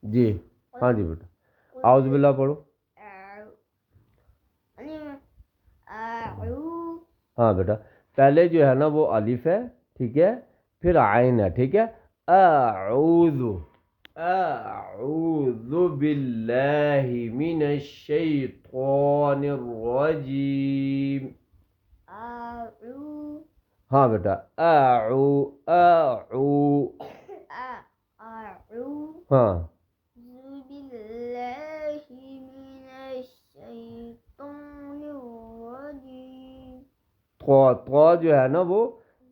جی ہاں جی بیٹا اعوذ باللہ پڑھو. ہاں بیٹا پہلے جو ہے نا وہ الف ہے ٹھیک ہے پھر عین ہے ٹھیک ہے. اعوذ باللہ من الشیطان الرجیم. ہاں بیٹا ہاں تو جو ہے نا وہ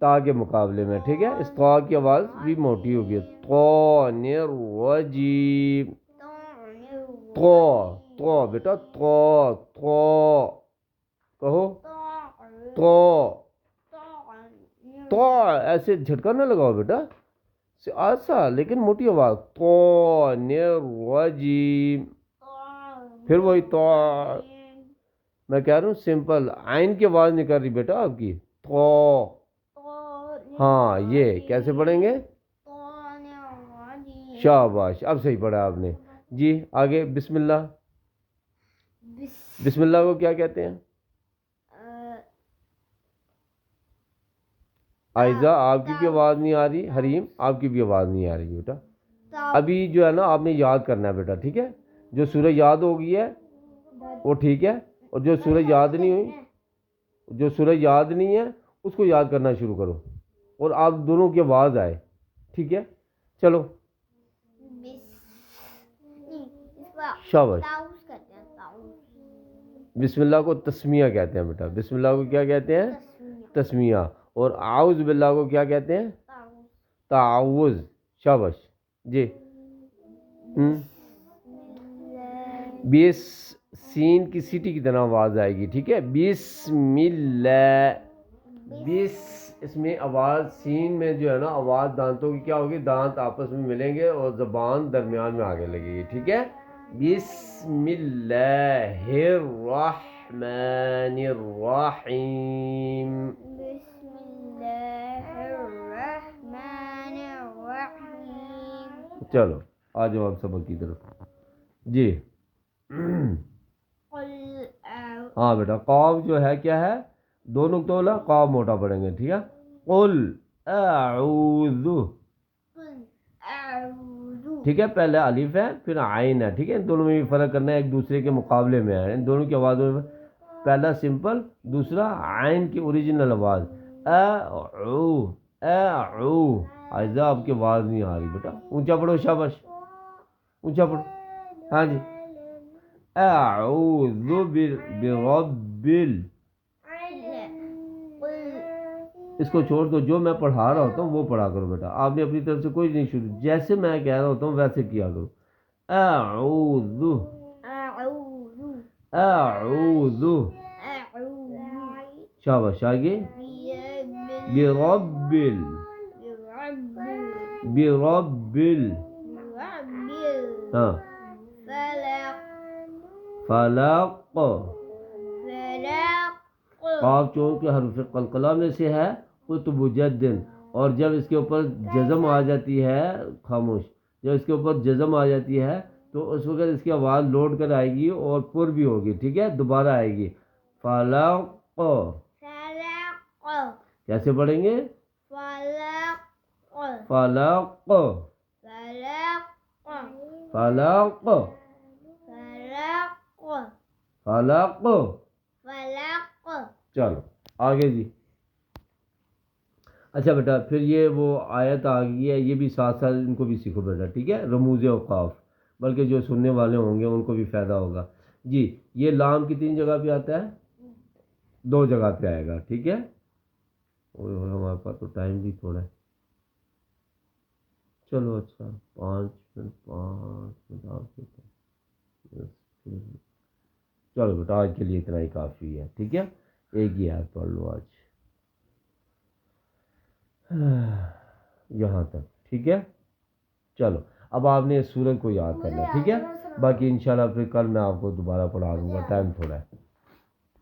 تا کے مقابلے میں ٹھیک ہے اس تا کی آواز بھی موٹی ہوگی. طان الرجیم. تو بیٹا تو کہو تو ایسے جھٹکا نہ لگاؤ بیٹا ایسا لیکن موٹی آواز. طان الرجیم. پھر وہی تو میں کہہ رہا ہوں سمپل عین کی آواز نہیں کر رہی بیٹا آپ کی. تو ہاں یہ کیسے پڑھیں گے؟ شاباش اب صحیح پڑھا آپ نے. جی آگے بسم اللہ. بسم اللہ کو کیا کہتے ہیں؟ عائزہ آپ کی بھی آواز نہیں آ رہی. حریم آپ کی بھی آواز نہیں آ رہی بیٹا. ابھی جو ہے نا آپ نے یاد کرنا ہے بیٹا ٹھیک ہے. جو سورہ یاد ہو گئی ہے وہ ٹھیک ہے اور جو سورہ یاد نہیں ہوئی ہے اس کو یاد کرنا شروع کرو اور آپ دونوں کی آواز آئے ٹھیک ہے. چلو شاباش. بسم اللہ کو تسمیہ کہتے ہیں بیٹا. بسم اللہ کو کیا کہتے ہیں؟ تسمیہ. اور اعوذ باللہ کو کیا کہتے ہیں؟ تعوذ. شاباش جی. بیس سین کی سیٹی کی طرح آواز آئے گی ٹھیک ہے. بسم اللہ. اس میں آواز سین میں جو ہے نا آواز دانتوں کی کیا ہوگی؟ دانت آپس میں ملیں گے اور زبان درمیان میں آگے لگے گی ٹھیک ہے. بسم اللہ الرحمن الرحیم. بسم اللہ الرحمن الرحیم. چلو آ جاؤ آپ سبق کی طرف. جی ہاں بیٹا قاف جو ہے کیا ہے؟ دو نقطہ والا قاف موٹا پڑھیں گے ٹھیک ہے. قل اعوذ. ٹھیک ہے پہلے الف ہے پھر عین ہے ٹھیک ہے. ان دونوں میں بھی فرق کرنا ہے ایک دوسرے کے مقابلے میں ہے. ان دونوں کی آوازوں میں پہلا سمپل دوسرا عین کی اوریجنل آواز. عائزہ آپ کی آواز نہیں آ رہی بیٹا. اونچا پڑھو شاباش اونچا پڑھو. ہاں جی اعوذ برب اس کو چھوڑ دو. جو میں پڑھا رہا ہوتا ہوں وہ پڑھا کرو بیٹا. آپ نے اپنی طرف سے کوئی نہیں شروع جیسے میں کہہ رہا ہوتا ہوں ویسے کیا کرو. اعوذ شاباش. آگے برب ہاں فلق. قاف چون کے حرف قلقلہ میں سے ہے قطب جدن. اور جب اس کے اوپر جزم آ جاتی ہے خاموش جب اس کے اوپر جزم آ جاتی ہے تو اس وقت اس کی آواز لوٹ کر آئے گی اور پر بھی ہوگی ٹھیک ہے. دوبارہ آئے گی فلق. کیسے پڑھیں گے؟ فلق فلق فلق. چلو آگے جی. اچھا بیٹا پھر یہ وہ آیت آ گئی ہے یہ بھی ساتھ ساتھ ان کو بھی سیکھو بیٹا ٹھیک ہے. رموز اوقاف بلکہ جو سننے والے ہوں گے ان کو بھی فائدہ ہوگا. جی یہ لام کتنی جگہ پہ آتا ہے؟ 2 جگہ پہ آئے گا ٹھیک ہے. ہمارے پاس تو ٹائم بھی تھوڑا ہے. چلو اچھا 5 منٹ آپ چلو بیٹا آج کے لیے اتنا ہی کافی ہے ٹھیک ہے. ایک ہی آیت پڑھ لو آج یہاں تک ٹھیک ہے. چلو اب آپ نے اس سورت کو یاد کرنا ٹھیک ہے. باقی انشاءاللہ پھر کل میں آپ کو دوبارہ پڑھا دوں گا. ٹائم تھوڑا ہے.